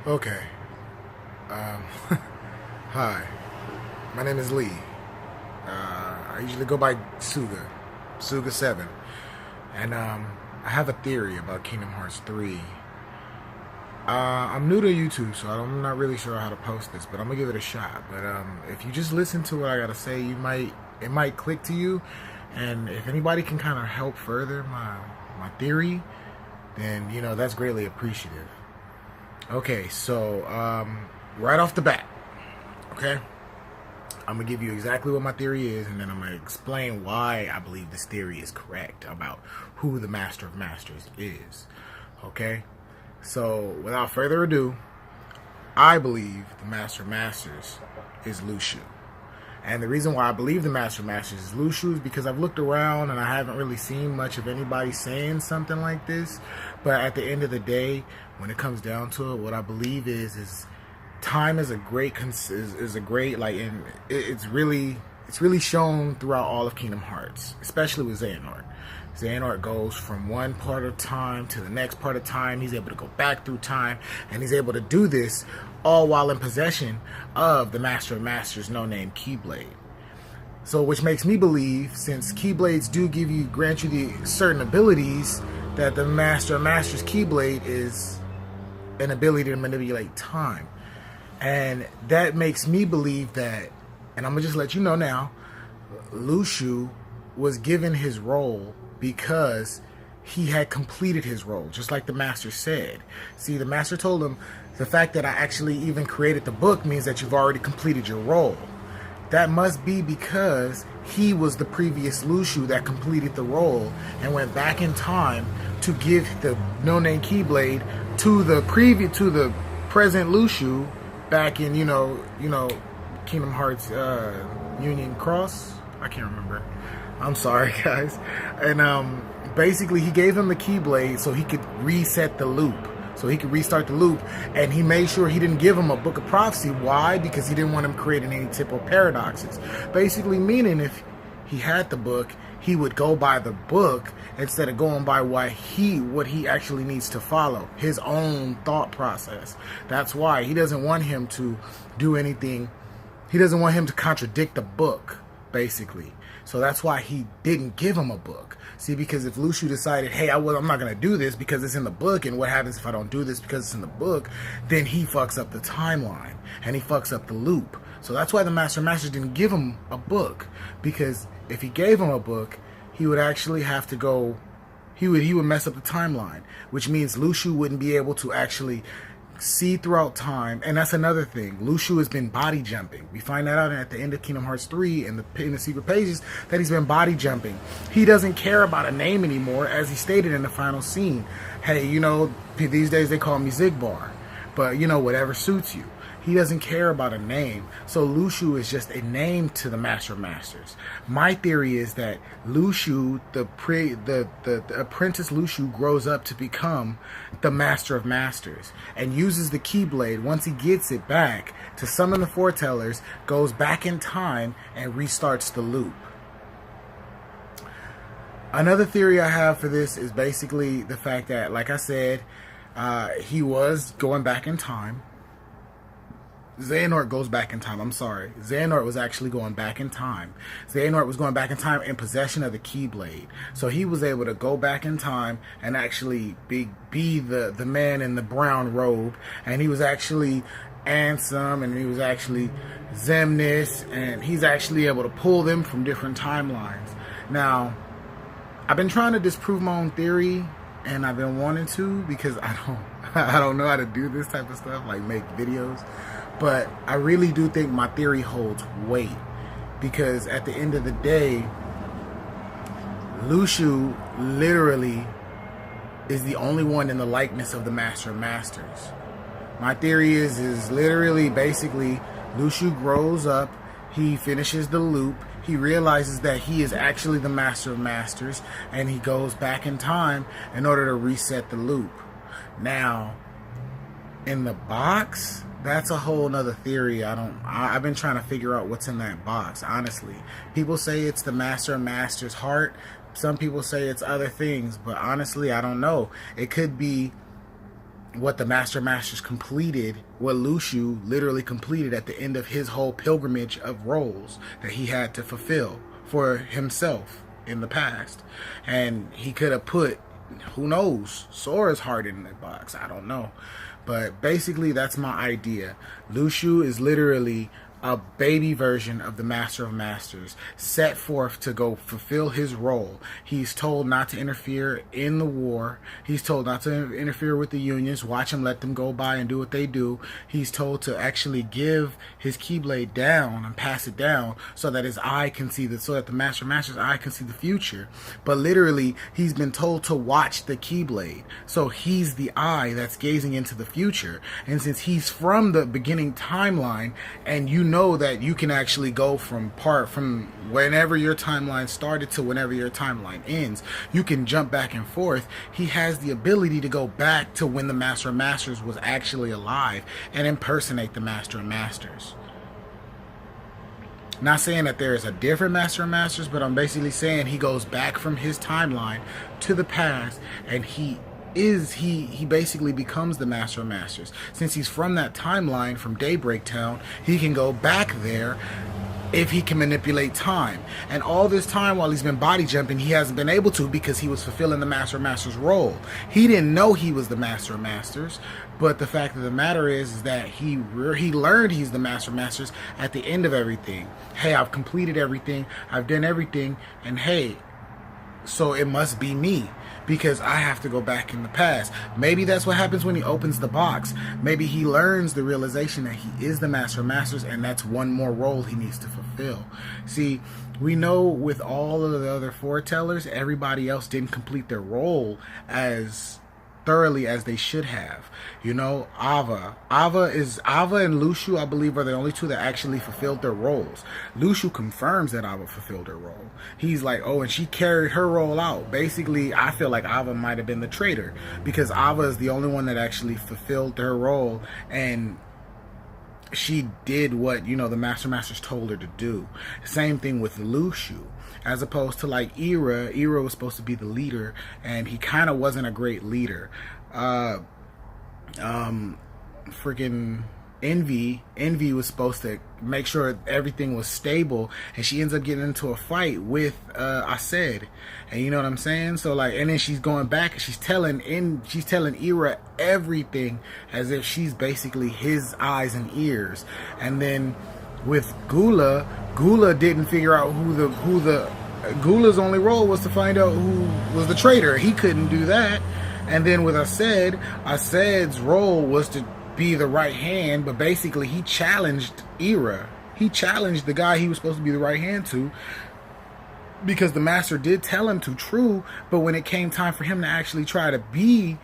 Okay. Um, Hi. My name is Lee. I usually go by Suga7. And I have a theory about Kingdom Hearts 3. I'm new to YouTube, so I'm not really sure how to post this, but I'm gonna give it a shot. But if you just listen to what I gotta say, it might click to you. And if anybody can kind of help further my theory, then that's greatly appreciative. Okay, so right off the bat, okay, I'm gonna give you exactly what my theory is, and then I'm gonna explain why I believe this theory is correct about who the Master of Masters is. Okay, so without further ado, I believe the Master of Masters is Luxu. And the reason why I believe the Master of Masters is Luxu is because I've looked around and I haven't really seen much of anybody saying something like this. But at the end of the day, when it comes down to it, what I believe is time is a great like, and it's really shown throughout all of Kingdom Hearts, especially with Xehanort. Xehanort goes from one part of time to the next part of time. He's able to go back through time, and he's able to do this all while in possession of the Master of Masters, no name Keyblade. So, which makes me believe, since Keyblades do grant you the certain abilities, that the Master of Masters Keyblade is an ability to manipulate time. And that makes me believe that, and I'm gonna just let you know now, Luxu was given his role because he had completed his role, just like the Master said. See, the Master told him, the fact that I actually even created the book means that you've already completed your role. That must be because he was the previous Luxu that completed the role and went back in time to give the no-name Keyblade to the present Luxu back in Kingdom Hearts Union Cross. I can't remember. I'm sorry, guys. And basically, he gave him the Keyblade so he could reset the loop, so he could restart the loop. And he made sure he didn't give him a Book of Prophecy. Why? Because he didn't want him creating any typical paradoxes. Basically, meaning if he had the book, he would go by the book instead of going by what he actually needs to follow, his own thought process. That's why he doesn't want him to do anything. He doesn't want him to contradict the book, basically. So that's why he didn't give him a book. See, because if Luxu decided, hey, I'm not going to do this because it's in the book, and what happens if I don't do this because it's in the book, then he fucks up the timeline, and he fucks up the loop. So that's why the Master of Masters didn't give him a book, because if he gave him a book, he would actually have to go, he would mess up the timeline, which means Luxu wouldn't be able to actually see throughout time. And that's another thing. Luxu has been body jumping. We find that out at the end of Kingdom Hearts 3 in the secret pages, that he's been body jumping. He doesn't care about a name anymore, as he stated in the final scene. Hey, these days they call me Zigbar, but whatever suits you. He doesn't care about a name. So Luxu is just a name to the Master of Masters. My theory is that Luxu, the apprentice Luxu, grows up to become the Master of Masters and uses the Keyblade, once he gets it back, to summon the Foretellers, goes back in time and restarts the loop. Another theory I have for this is basically the fact that, like I said, he was going back in time. Xehanort goes back in time. I'm sorry. Xehanort was actually going back in time. Xehanort was going back in time in possession of the Keyblade. So he was able to go back in time and actually be the man in the brown robe. And he was actually Ansem, and he was actually Xemnas, and he's actually able to pull them from different timelines. Now, I've been trying to disprove my own theory, and I've been wanting to, because I don't know how to do this type of stuff, like make videos. But I really do think my theory holds weight, because at the end of the day, Luxu literally is the only one in the likeness of the Master of Masters. My theory is literally, basically, Luxu grows up, he finishes the loop, he realizes that he is actually the Master of Masters, and he goes back in time in order to reset the loop. Now, in the box, that's a whole nother theory. I've been trying to figure out what's in that box, honestly. People say it's the Master of Masters heart. Some people say it's other things, but honestly, I don't know. It could be what the Master Masters completed, what Lushu literally completed at the end of his whole pilgrimage of roles that he had to fulfill for himself in the past. And he could have put, who knows, Sora's heart in the box. I don't know. But basically, that's my idea. Lushu is literally a baby version of the Master of Masters, set forth to go fulfill his role. He's told not to interfere in the war. He's told not to interfere with the unions. Watch him, let them go by and do what they do. He's told to actually give his Keyblade down and pass it down so that his eye can see so that the Master of Masters' eye can see the future. But literally, he's been told to watch the Keyblade. So he's the eye that's gazing into the future. And since he's from the beginning timeline, and you know that you can actually go from whenever your timeline started to whenever your timeline ends, you can jump back and forth. He has the ability to go back to when the Master of Masters was actually alive and impersonate the Master of Masters. Not saying that there is a different Master of Masters, but I'm basically saying he goes back from his timeline to the past, and he basically becomes the Master of Masters. Since he's from that timeline, from Daybreak Town, he can go back there if he can manipulate time. And all this time while he's been body jumping, he hasn't been able to because he was fulfilling the Master of Masters role. He didn't know he was the Master of Masters, but the fact of the matter is that he learned he's the Master of Masters at the end of everything. Hey, I've completed everything, I've done everything, and hey, so it must be me, because I have to go back in the past. Maybe that's what happens when he opens the box. Maybe he learns the realization that he is the Master of Masters, and that's one more role he needs to fulfill. See, we know with all of the other foretellers, everybody else didn't complete their role as thoroughly as they should have. You know, Ava and Lushu, I believe, are the only two that actually fulfilled their roles. Lushu confirms that Ava fulfilled her role. He's like, oh, and she carried her role out. Basically, I feel like Ava might have been the traitor, because Ava is the only one that actually fulfilled her role, and she did what, you know, the Masters told her to do. Same thing with Lushu. As opposed to like Ira was supposed to be the leader, and he kind of wasn't a great leader. Freaking Envy was supposed to make sure everything was stable, and she ends up getting into a fight with Aced, and you know what I'm saying. So like, and then she's going back and she's telling Ira everything as if she's basically his eyes and ears. And then with Gula didn't figure out Gula's only role was to find out who was the traitor. He couldn't do that. And then with Aced's role was to be the right hand, but basically he challenged Ira. He challenged the guy he was supposed to be the right hand to, because the Master did tell him to, true, but when it came time for him to actually try to be,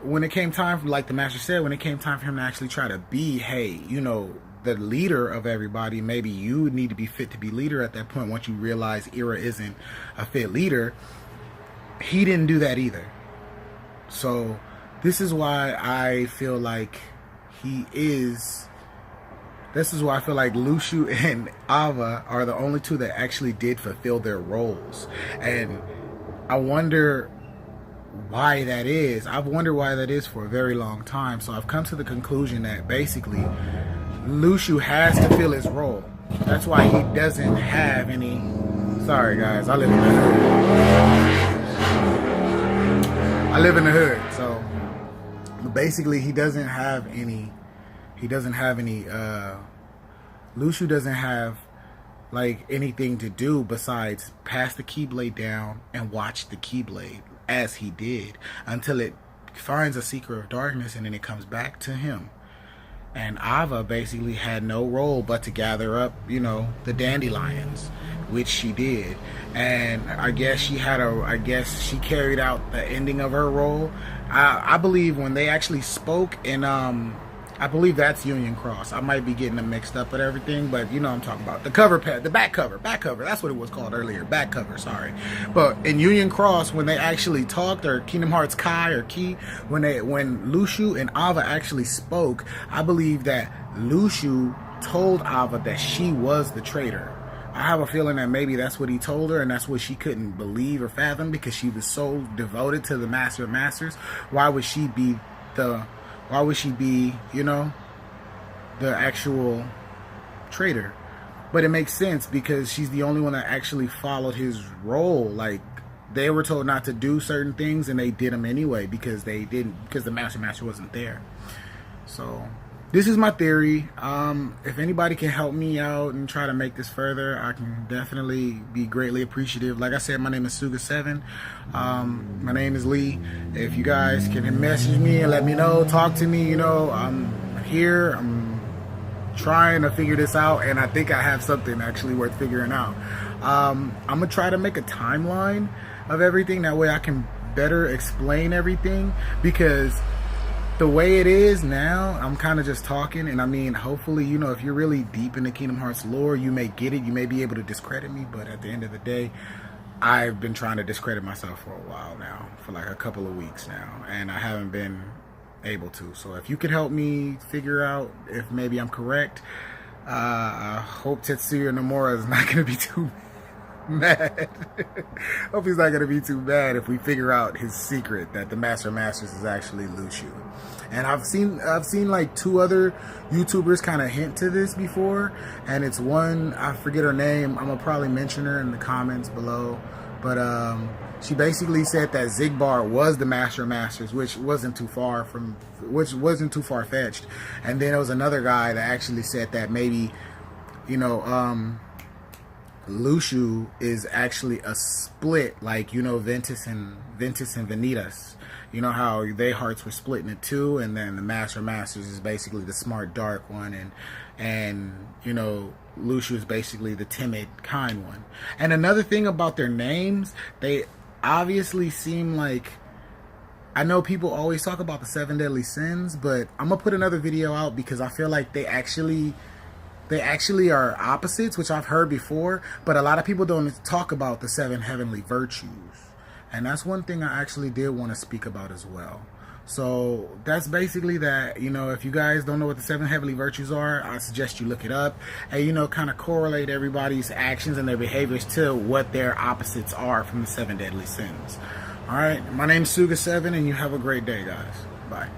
like the Master said, when it came time for him to actually try to be, hey, you know, the leader of everybody, maybe you need to be fit to be leader at that point. Once you realize Ira isn't a fit leader, he didn't do that either. So this is why I feel like Lushu and Ava are the only two that actually did fulfill their roles. And I wonder why that is. I've wondered why that is for a very long time. So I've come to the conclusion that basically Lushu has to fill his role. That's why he doesn't have any. Sorry guys, I live in the hood. So basically he doesn't have any. Lushu doesn't have like anything to do besides pass the Keyblade down and watch the Keyblade as he did until it finds a Seeker of Darkness, and then it comes back to him. And Ava basically had no role but to gather up, you know, the dandelions, which she did. And I guess she carried out the ending of her role. I believe when they actually spoke in, I believe that's Union Cross. I might be getting them mixed up with everything, but you know what I'm talking about. The cover pad, the back cover. That's what it was called earlier. Back cover, sorry. But in Union Cross, when they actually talked, or Kingdom Hearts Kai or Key, when Lushu and Ava actually spoke, I believe that Lushu told Ava that she was the traitor. I have a feeling that maybe that's what he told her, and that's what she couldn't believe or fathom, because she was so devoted to the Master of Masters. Why would she be the Why would she be, you know, the actual traitor? But it makes sense because she's the only one that actually followed his role. Like, they were told not to do certain things and they did them anyway because the Master wasn't there. So this is my theory. If anybody can help me out and try to make this further, I can definitely be greatly appreciative. Like I said, my name is Suga7. My name is Lee. If you guys can message me and let me know, talk to me, you know, I'm here. I'm trying to figure this out, and I think I have something actually worth figuring out. I'm gonna try to make a timeline of everything. That way I can better explain everything, because the way it is now, I'm kind of just talking, and I mean, hopefully, you know, if you're really deep in the Kingdom Hearts lore, you may get it. You may be able to discredit me, but at the end of the day, I've been trying to discredit myself for a while now, for like a couple of weeks now, and I haven't been able to. So if you could help me figure out if maybe I'm correct, I hope Tetsuya Nomura is not going to be too mad. Hope he's not going to be too mad if we figure out his secret that the Master of Masters is actually Luxu. And I've seen like 2 other YouTubers kind of hint to this before, and it's one, I forget her name, I'm gonna probably mention her in the comments below, but she basically said that Xigbar was the Master of Masters, which wasn't too far-fetched. And then there was another guy that actually said that maybe, you know, Luxu is actually a split, like, you know, Ventus and Vanitas. You know how their hearts were split into 2, and then the Master of Masters is basically the smart, dark one, and you know, Luxu is basically the timid, kind one. And another thing about their names, they obviously seem like, I know people always talk about the 7 deadly sins, but I'm gonna put another video out because I feel like they actually are opposites, which I've heard before, but a lot of people don't talk about the 7 heavenly virtues. And that's one thing I actually did want to speak about as well. So that's basically that. You know, if you guys don't know what the 7 heavenly virtues are, I suggest you look it up and, you know, kind of correlate everybody's actions and their behaviors to what their opposites are from the 7 deadly sins. All right, my name's Suga7, and you have a great day, guys. Bye.